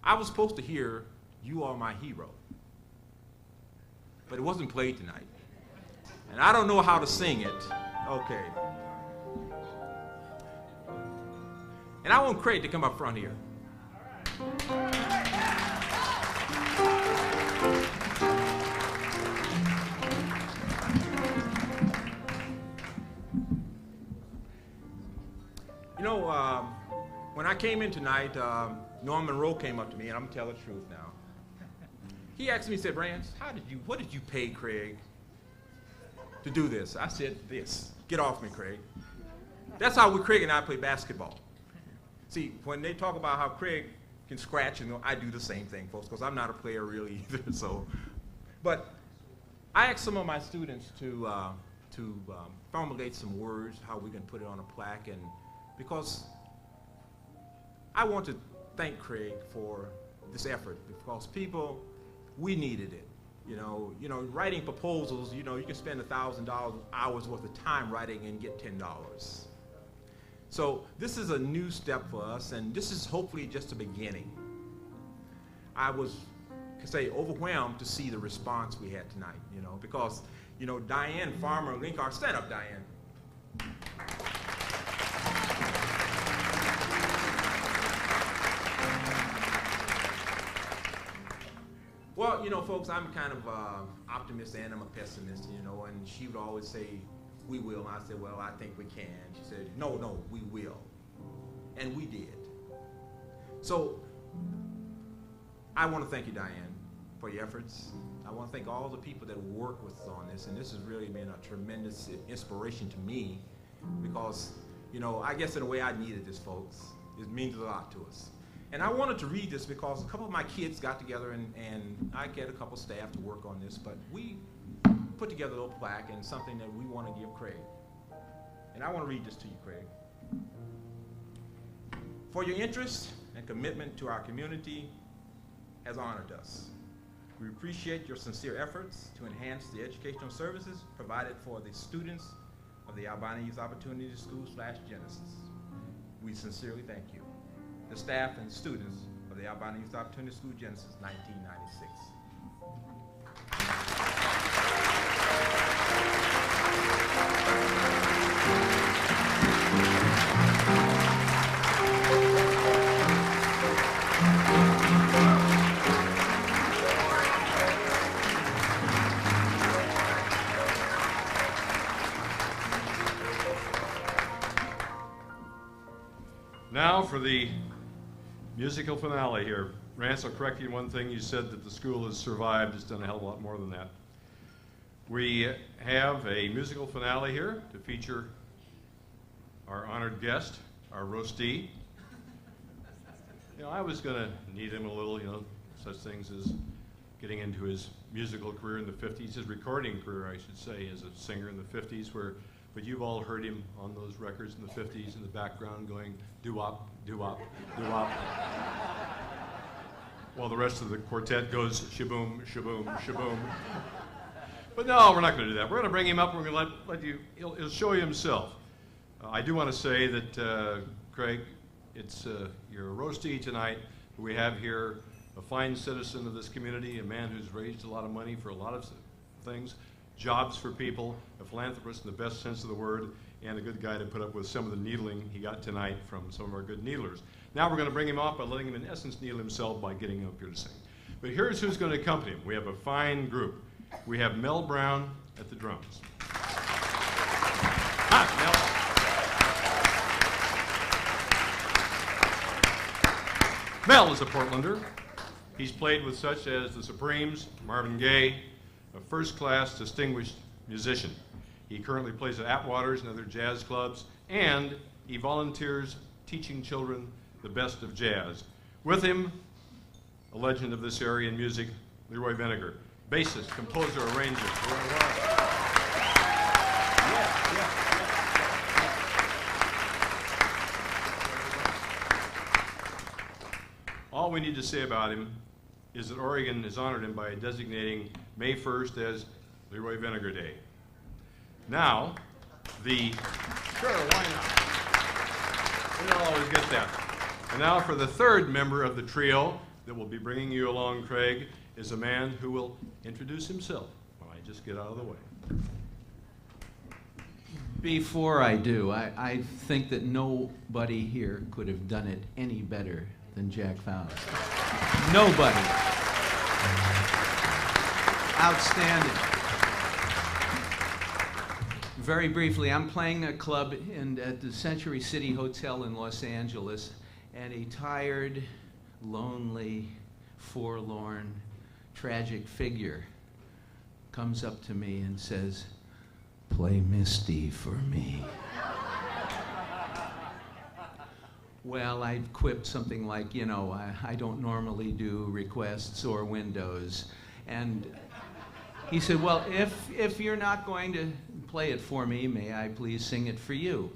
I was supposed to hear "You Are My Hero," but it wasn't played tonight. And I don't know how to sing it. Okay. And I want Craig to come up front here. You know, when I came in tonight, Norman Rowe came up to me, and I'm gonna tell the truth now. He asked me, he said, "Rance, what did you pay Craig to do this?" I said, "This. Get off me, Craig." That's how Craig and I play basketball. See, when they talk about how Craig can scratch, I do the same thing, folks, because I'm not a player really either. So, but I asked some of my students to formulate some words, how we can put it on a plaque, and because I want to thank Craig for this effort, because people, we needed it. You know, writing proposals, you can spend $1,000 hours worth of time writing and get $10. So this is a new step for us, and this is hopefully just the beginning. I was, overwhelmed to see the response we had tonight, because, Diane Farmer Linkart, stand up, Diane. Well, folks, I'm kind of optimist and I'm a pessimist, and she would always say, "We will." And I said, "Well, I think we can." She said, No, we will. And we did. So I want to thank you, Diane, for your efforts. I want to thank all the people that work with us on this, and this has really been a tremendous inspiration to me, because, I guess in a way I needed this, folks. It means a lot to us. And I wanted to read this because a couple of my kids got together, and I get a couple staff to work on this, but we put together a little plaque and something that we want to give Craig. And I want to read this to you, Craig. "For your interest and commitment to our community has honored us. We appreciate your sincere efforts to enhance the educational services provided for the students of the Albina Youth Opportunity School/Genesis. We sincerely thank you. The staff and students of the Albina Youth Opportunity School Genesis, 1996. Now for the musical finale here. Rance, I'll correct you in one thing. You said that the school has survived. It's done a hell of a lot more than that. We have a musical finale here to feature our honored guest, our roastee. I was going to need him a little, such things as getting into his musical career in the 50s, his recording career, I should say, as a singer in the 50s, but you've all heard him on those records in the 50s in the background going doo-wop, doo-wop, doo-wop. While the rest of the quartet goes shaboom, shaboom, shaboom. But no, we're not going to do that. We're going to bring him up. We're going to let you, he'll show you himself. I do want to say that, Craig, you're a roastee tonight. We have here a fine citizen of this community, a man who's raised a lot of money for a lot of things, jobs for people, a philanthropist in the best sense of the word, and a good guy to put up with some of the needling he got tonight from some of our good needlers. Now we're going to bring him up by letting him, in essence, needle himself by getting up here to sing. But here's who's going to accompany him. We have a fine group. We have Mel Brown at the drums. Hi, Mel. Mel is a Portlander. He's played with such as the Supremes, Marvin Gaye, a first-class distinguished musician. He currently plays at Atwater's and other jazz clubs, and he volunteers teaching children the best of jazz. With him, a legend of this area in music, Leroy Vinegar, bassist, composer, arranger. All we need to say about him is that Oregon has honored him by designating May 1st as Leroy Vinegar Day. Now, sure, why not? We don't always get that. And now for the third member of the trio, that will be bringing you along, Craig, is a man who will introduce himself when I just get out of the way. Before I do, I think that nobody here could have done it any better than Jack Faust. Nobody. Outstanding. Very briefly, I'm playing a club at the Century City Hotel in Los Angeles, and a tired, lonely, forlorn, tragic figure comes up to me and says, "Play Misty for me." Well, I quipped something like, you know, I don't normally do requests or windows. And he said, well, if you're not going to play it for me, may I please sing it for you?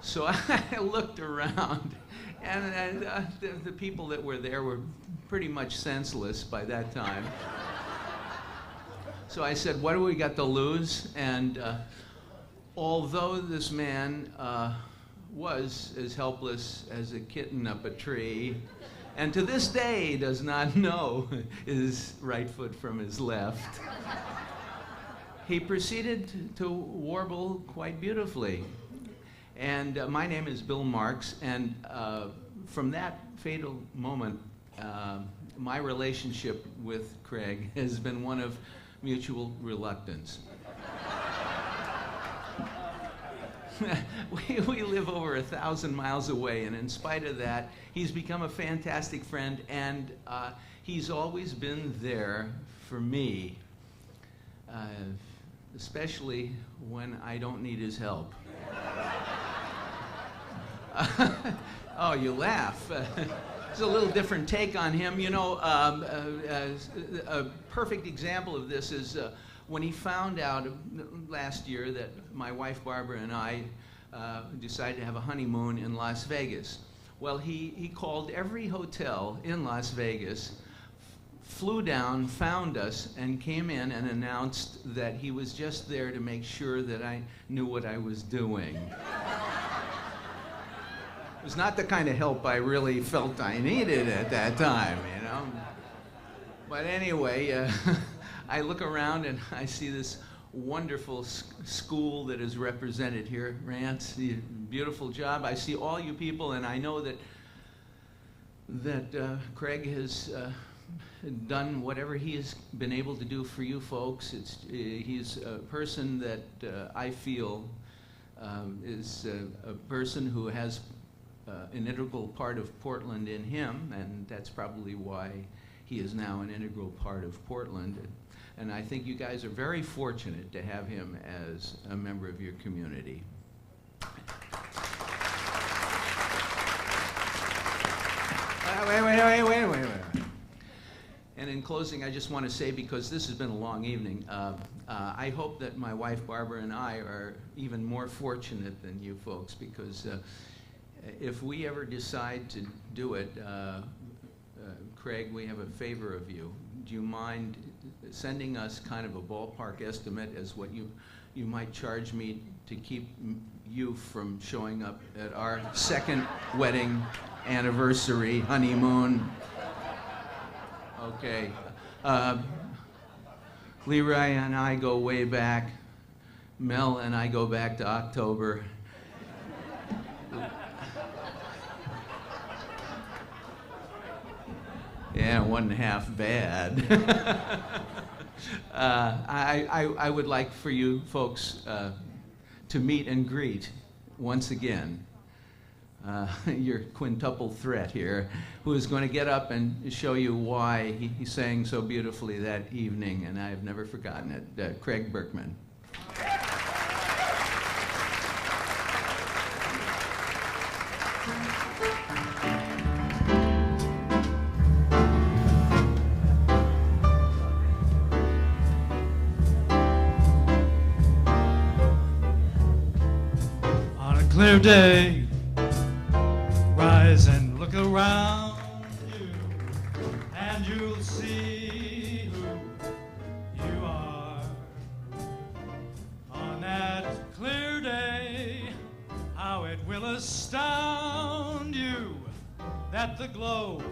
So I looked around, and the people that were there were pretty much senseless by that time. So I said, what do we got to lose? And although this man was as helpless as a kitten up a tree, and to this day does not know his right foot from his left, he proceeded to warble quite beautifully. And my name is Bill Marks, and from that fatal moment, my relationship with Craig has been one of mutual reluctance. We live over 1,000 miles away, and in spite of that, he's become a fantastic friend, and he's always been there for me, especially when I don't need his help. Oh, you laugh. It's a little different take on him. You know, a perfect example of this is when he found out last year that my wife Barbara and I decided to have a honeymoon in Las Vegas. Well, he called every hotel in Las Vegas, flew down, found us, and came in and announced that he was just there to make sure that I knew what I was doing. It was not the kind of help I really felt I needed at that time, you know. But anyway, I look around and I see this wonderful school that is represented here. Rance, beautiful job. I see all you people, and I know that Craig has done whatever he has been able to do for you folks. He's a person that I feel is a person who has an integral part of Portland in him, and that's probably why he is now an integral part of Portland. And I think you guys are very fortunate to have him as a member of your community. Wait. And in closing, I just want to say, because this has been a long evening, I hope that my wife Barbara and I are even more fortunate than you folks, because if we ever decide to do it, Craig, we have a favor of you. Do you mind sending us kind of a ballpark estimate as what you might charge me to keep you from showing up at our second wedding anniversary honeymoon? Okay. Leroy and I go way back. Mel and I go back to October. Yeah, 1.5 bad. I would like for you folks to meet and greet once again your quintuple threat here, who is going to get up and show you why he sang so beautifully that evening, and I've never forgotten it. Craig Berkman. Clear day, rise and look around you, and you'll see who you are. On that clear day, how it will astound you that the globe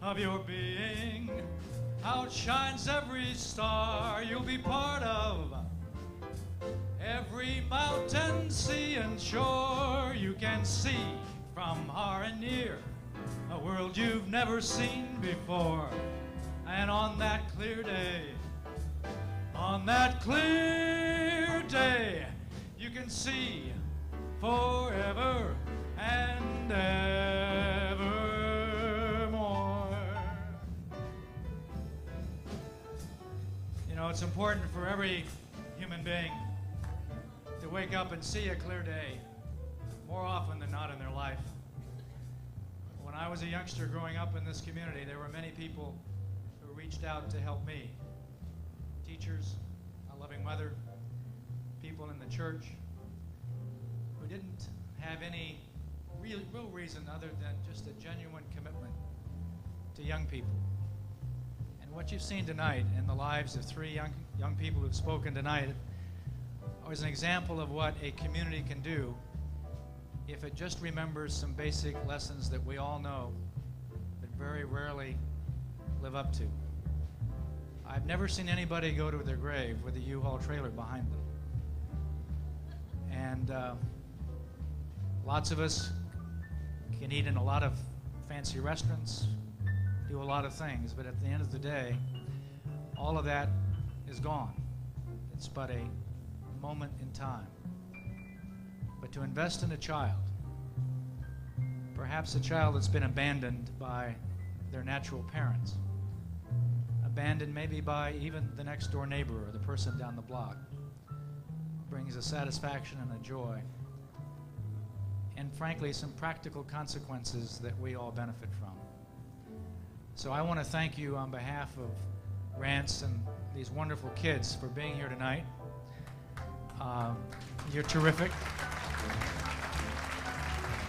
of your being outshines every star you'll be part of. Every mountain, sea, and shore you can see from far and near, a world you've never seen before. And on that clear day, you can see forever and evermore. You know, it's important for every human being to wake up and see a clear day more often than not in their life. When I was a youngster growing up in this community, there were many people who reached out to help me. Teachers, a loving mother, people in the church who didn't have any real reason other than just a genuine commitment to young people. And what you've seen tonight in the lives of three young people who've spoken tonight was an example of what a community can do if it just remembers some basic lessons that we all know but very rarely live up to. I've never seen anybody go to their grave with a U-Haul trailer behind them. And lots of us can eat in a lot of fancy restaurants, do a lot of things, but at the end of the day, all of that is gone. It's but a moment in time. But to invest in a child, perhaps a child that's been abandoned by their natural parents, abandoned maybe by even the next door neighbor or the person down the block, brings a satisfaction and a joy, and frankly some practical consequences that we all benefit from. So I want to thank you on behalf of Rance and these wonderful kids for being here tonight. You're terrific.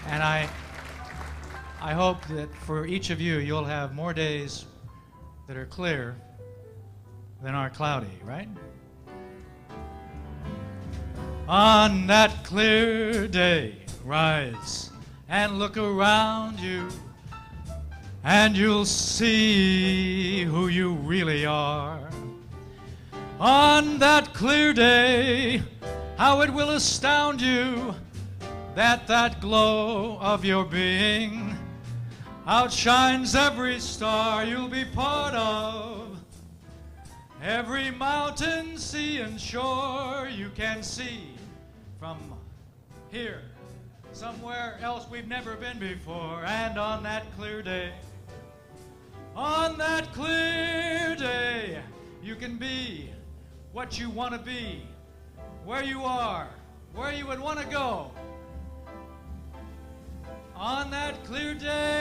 And I hope that for each of you, you'll have more days that are clear than are cloudy, right? On that clear day, rise and look around you, and you'll see who you really are. On that clear day, how it will astound you that glow of your being outshines every star you'll be part of. Every mountain, sea, and shore you can see from here, somewhere else we've never been before. And on that clear day, you can be what you want to be, where you are, where you would want to go. On that clear day,